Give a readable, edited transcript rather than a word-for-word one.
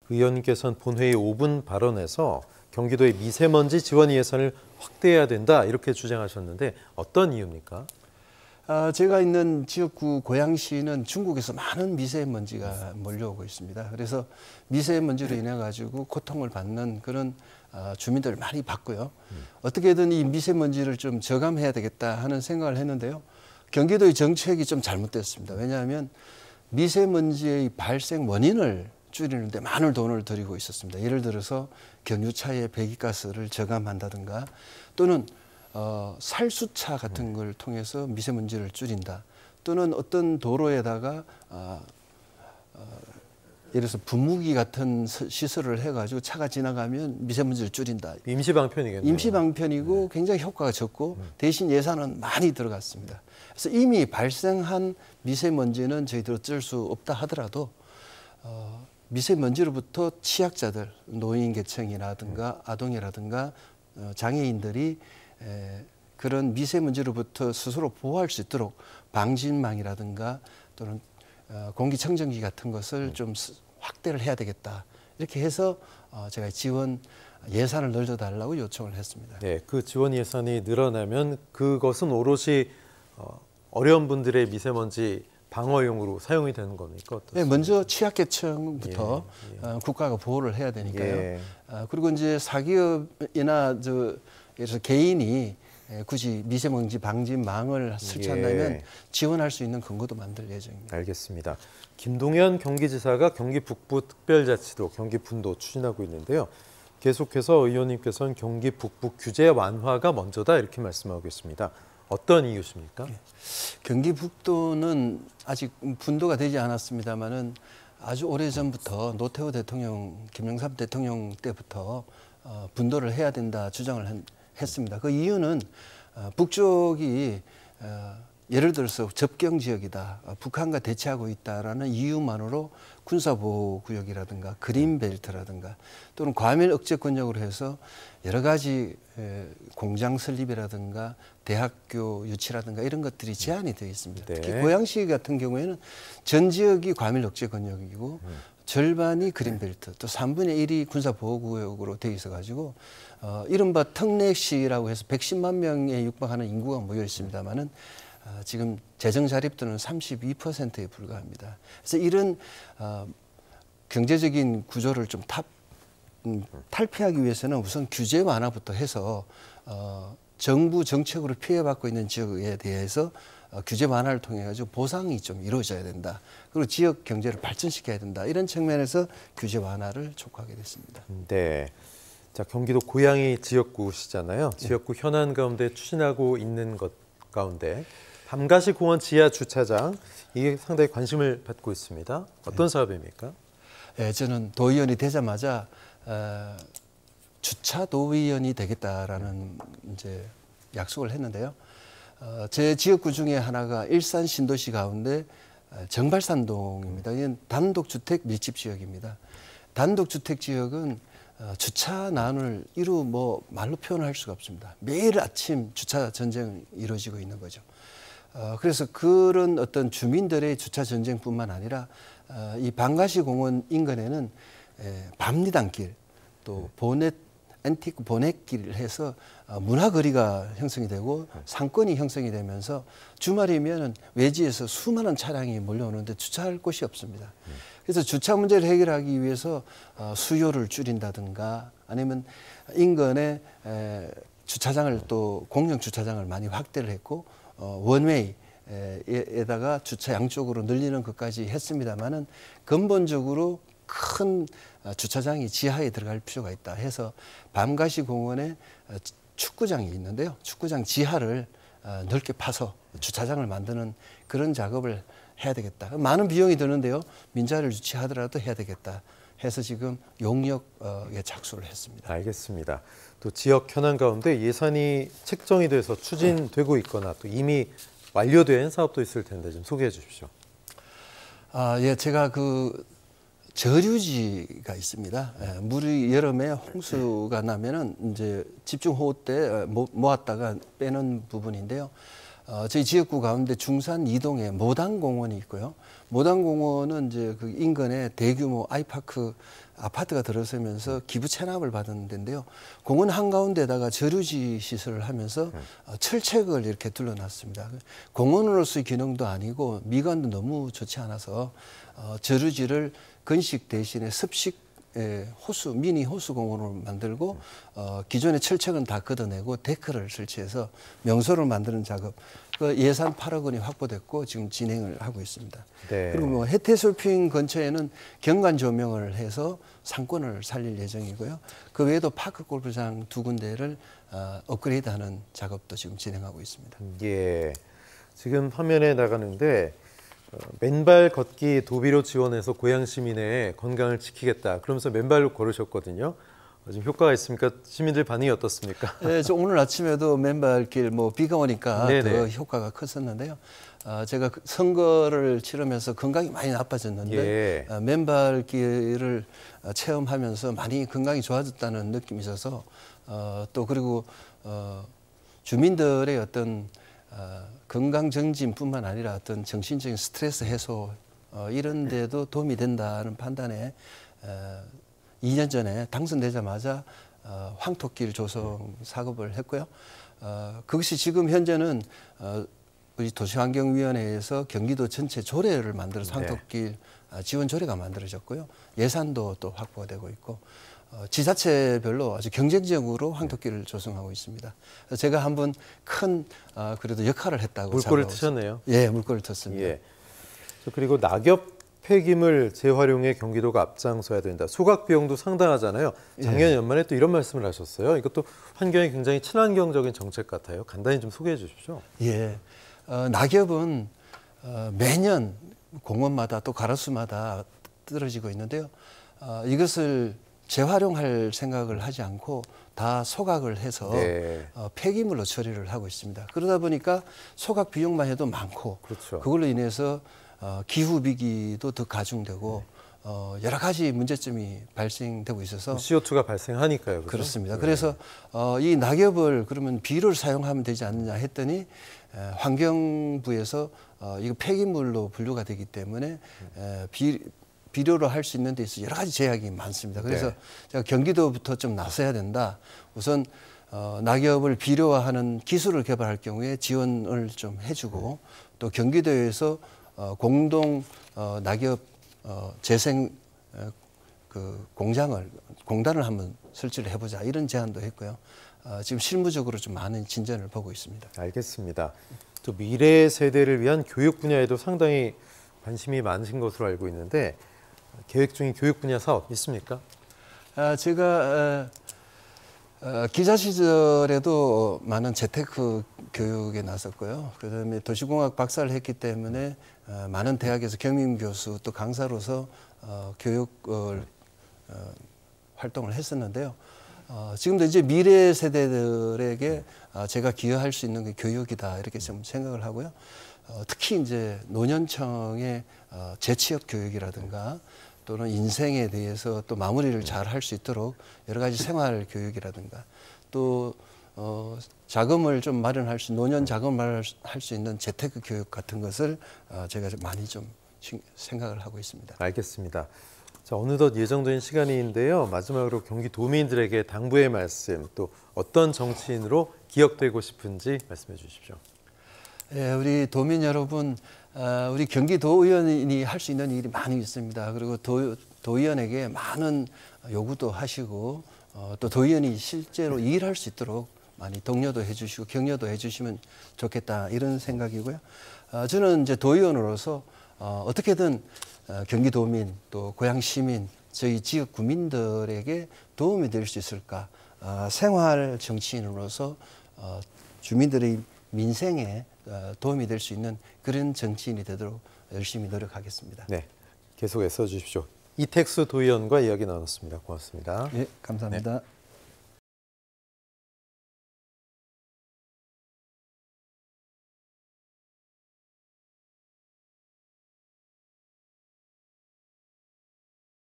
의원님께서는 본회의 5분 발언에서 경기도의 미세먼지 지원 예산을 확대해야 된다 이렇게 주장하셨는데 어떤 이유입니까? 제가 있는 지역구 고양시는 중국에서 많은 미세먼지가 몰려오고 있습니다. 그래서 미세먼지로 인해 가지고 고통을 받는 그런 주민들을 많이 봤고요. 어떻게든 이 미세먼지를 좀 저감해야 되겠다 하는 생각을 했는데요. 경기도의 정책이 좀 잘못됐습니다. 왜냐하면 미세먼지의 발생 원인을 줄이는데 많은 돈을 들이고 있었습니다. 예를 들어서 경유차의 배기가스를 저감한다든가 또는 살수차 같은 걸 통해서 미세먼지를 줄인다. 또는 어떤 도로에다가 예를 들어서 분무기 같은 시설을 해가지고 차가 지나가면 미세먼지를 줄인다. 임시방편이겠네요. 임시방편이고 굉장히 효과가 적고 대신 예산은 많이 들어갔습니다. 그래서 이미 발생한 미세먼지는 저희들 어쩔 수 없다 하더라도 미세먼지로부터 취약자들, 노인계층이라든가 아동이라든가 장애인들이 그런 미세먼지로부터 스스로 보호할 수 있도록 방진망이라든가 또는 공기청정기 같은 것을 좀 확대를 해야 되겠다. 이렇게 해서 제가 지원 예산을 늘려달라고 요청을 했습니다. 네, 그 지원 예산이 늘어나면 그것은 오롯이 어려운 분들의 미세먼지 방어용으로 사용이 되는 겁니까? 어떻습니까? 네, 먼저 취약계층부터 국가가 보호를 해야 되니까요. 그리고 이제 사기업이나 예를 들어서 개인이 굳이 미세먼지 방진망을 설치한다면 지원할 수 있는 근거도 만들 예정입니다. 알겠습니다. 김동연 경기지사가 경기 북부 특별자치도 경기 분도 추진하고 있는데요. 계속해서 의원님께서는 경기 북부 규제 완화가 먼저다 이렇게 말씀하고 있습니다. 어떤 이유십니까? 경기 북도는 아직 분도가 되지 않았습니다만은 아주 오래 전부터 노태우 대통령, 김영삼 대통령 때부터 분도를 해야 된다 주장을 했습니다. 그 이유는 북쪽이 예를 들어서 접경 지역이다, 북한과 대치하고 있다라는 이유만으로 군사보호구역이라든가 그린벨트라든가 또는 과밀 억제 권역으로 해서 여러 가지 공장 설립이라든가 대학교 유치라든가 이런 것들이 제한이 되어 있습니다. 특히 고양시 같은 경우에는 전 지역이 과밀 억제 권역이고 절반이 그린벨트, 또 3분의 1이 군사보호구역으로 되어 있어가지고 이른바 특례시라고 해서 110만 명에 육박하는 인구가 모여 있습니다만은 지금 재정 자립도는 32%에 불과합니다. 그래서 이런 경제적인 구조를 좀 탈피하기 위해서는 우선 규제 완화부터 해서 정부 정책으로 피해받고 있는 지역에 대해서 규제 완화를 통해 가지고 보상이 좀 이루어져야 된다. 그리고 지역 경제를 발전시켜야 된다. 이런 측면에서 규제 완화를 촉구하게 됐습니다. 네. 자, 경기도 고양이 지역구시잖아요. 지역구 현안 가운데 추진하고 있는 것 가운데 밤가시 공원 지하 주차장 이게 상당히 관심을 받고 있습니다. 어떤 사업입니까? 네, 저는 도의원이 되자마자 주차 도의원이 되겠다라는 이제 약속을 했는데요. 제 지역구 중에 하나가 일산 신도시 가운데 정발산동입니다. 이건 단독주택 밀집 지역입니다. 단독주택 지역은 주차난을 말로 표현할 수가 없습니다. 매일 아침 주차 전쟁이 이루어지고 있는 거죠. 그래서 그런 어떤 주민들의 주차 전쟁뿐만 아니라 이 밤가시 공원 인근에는 밤리단길 또 앤티크 보넷길을 해서 문화거리가 형성이 되고 상권이 형성이 되면서 주말이면 외지에서 수많은 차량이 몰려오는데 주차할 곳이 없습니다. 그래서 주차 문제를 해결하기 위해서 수요를 줄인다든가 아니면 인근에 주차장을 또 공영 주차장을 많이 확대를 했고 원웨이에다가 주차 양쪽으로 늘리는 것까지 했습니다만은 근본적으로 큰 주차장이 지하에 들어갈 필요가 있다 해서 밤가시 공원에 축구장이 있는데요. 축구장 지하를 넓게 파서 주차장을 만드는 그런 작업을 해야 되겠다. 많은 비용이 드는데요. 민자를 유치하더라도 해야 되겠다 해서 지금 용역에 착수를 했습니다. 알겠습니다. 또 지역 현안 가운데 예산이 책정이 돼서 추진되고 있거나 또 이미 완료된 사업도 있을 텐데 좀 소개해 주십시오. 예, 제가 저류지가 있습니다. 물이 여름에 홍수가 나면은 이제 집중호우 때 모았다가 빼는 부분인데요. 저희 지역구 가운데 중산 이동에 모당공원이 있고요. 모당공원은 이제 그 인근에 대규모 아이파크 아파트가 들어서면서 기부 체납을 받은 데인데요. 공원 한가운데다가 저류지 시설을 하면서 철책을 이렇게 둘러놨습니다. 공원으로서의 기능도 아니고 미관도 너무 좋지 않아서 저류지를 건식 대신에 습식 호수, 미니 호수 공원으로 만들고 기존의 철책은 다 걷어내고 데크를 설치해서 명소를 만드는 작업. 그 예산 8억 원이 확보됐고 지금 진행을 하고 있습니다. 네. 그리고 뭐 해태술핑 근처에는 경관 조명을 해서 상권을 살릴 예정이고요. 그 외에도 파크 골프장 2군데를 업그레이드하는 작업도 지금 진행하고 있습니다. 예. 지금 화면에 나가는데 맨발 걷기 도비로 지원해서 고양 시민의 건강을 지키겠다. 그러면서 맨발로 걸으셨거든요. 지금 효과가 있습니까? 시민들 반응이 어떻습니까? 네, 저 오늘 아침에도 맨발길 비가 오니까 네네. 더 효과가 컸었는데요. 제가 선거를 치르면서 건강이 많이 나빠졌는데 예. 맨발길을 체험하면서 많이 건강이 좋아졌다는 느낌이 있어서 또 그리고 주민들의 어떤 건강 정진뿐만 아니라 어떤 정신적인 스트레스 해소 이런 데도 도움이 된다는 판단에 2년 전에 당선되자마자 황토길 조성 작업을 했고요. 그것이 지금 현재는 우리 도시환경위원회에서 경기도 전체 조례를 만들어서 황토길 지원 조례가 만들어졌고요. 예산도 또 확보가 되고 있고 지자체별로 아주 경쟁적으로 황토길을 조성하고 있습니다. 제가 한번 큰 그래도 역할을 했다고 물꼬를 생각하고 트셨네요. 예, 물꼬를 텄습니다. 예. 그리고 낙엽 폐기물 재활용에 경기도가 앞장서야 된다. 소각 비용도 상당하잖아요. 작년 연말에 또 이런 말씀을 하셨어요. 이것도 환경에 굉장히 친환경적인 정책 같아요. 간단히 좀 소개해 주십시오. 예, 낙엽은 매년 공원마다 또 가로수마다 떨어지고 있는데요. 이것을 재활용할 생각을 하지 않고 다 소각을 해서 네. 폐기물로 처리를 하고 있습니다. 그러다 보니까 소각 비용만 해도 많고 그렇죠. 그걸로 인해서 기후 위기도 더 가중되고 여러 가지 문제점이 발생되고 있어서 CO2가 발생하니까요. 그렇죠? 그렇습니다. 네. 그래서 이 낙엽을 그러면 비료를 사용하면 되지 않느냐 했더니 환경부에서 이거 폐기물로 분류가 되기 때문에 비료로 할 수 있는 데 있어서 여러 가지 제약이 많습니다. 그래서 네. 제가 경기도부터 좀 나서야 된다. 우선 낙엽을 비료화하는 기술을 개발할 경우에 지원을 좀 해주고 또 경기도에서 공동 낙엽 재생 공단을 한번 설치를 해보자 이런 제안도 했고요. 지금 실무적으로 좀 많은 진전을 보고 있습니다. 알겠습니다. 또 미래 세대를 위한 교육 분야에도 상당히 관심이 많으신 것으로 알고 있는데 계획 중인 교육 분야 사업 있습니까? 제가 기자 시절에도 많은 재테크 교육에 나섰고요. 그다음에 도시공학 박사를 했기 때문에 많은 대학에서 경임 교수 또 강사로서 교육을 활동을 했었는데요. 지금도 이제 미래 세대들에게 제가 기여할 수 있는 게 교육이다 이렇게 좀 생각을 하고요. 특히 이제 노년층의 재취업 교육이라든가 또는 인생에 대해서 또 마무리를 잘 할 수 있도록 여러 가지 생활 교육이라든가 또 자금을 좀 마련할 수 노년 자금을 마련할 수 있는 재테크 교육 같은 것을 제가 좀 많이 좀 생각을 하고 있습니다. 알겠습니다. 자, 어느덧 예정된 시간인데요. 마지막으로 경기도민들에게 당부의 말씀 또 어떤 정치인으로 기억되고 싶은지 말씀해 주십시오. 예, 우리 도민 여러분, 우리 경기도의원이 할 수 있는 일이 많이 있습니다. 그리고 도의원에게 많은 요구도 하시고 또 도의원이 실제로 일할 수 있도록 많이 독려도 해주시고 격려도 해주시면 좋겠다 이런 생각이고요. 저는 이제 도의원으로서 어떻게든 경기도민 또 고향 시민 저희 지역 구민들에게 도움이 될 수 있을까 생활 정치인으로서 주민들의 민생에 도움이 될 수 있는 그런 정치인이 되도록 열심히 노력하겠습니다. 네, 계속 애써 주십시오. 이택수 도의원과 이야기 나눴습니다. 고맙습니다. 네, 감사합니다. 네.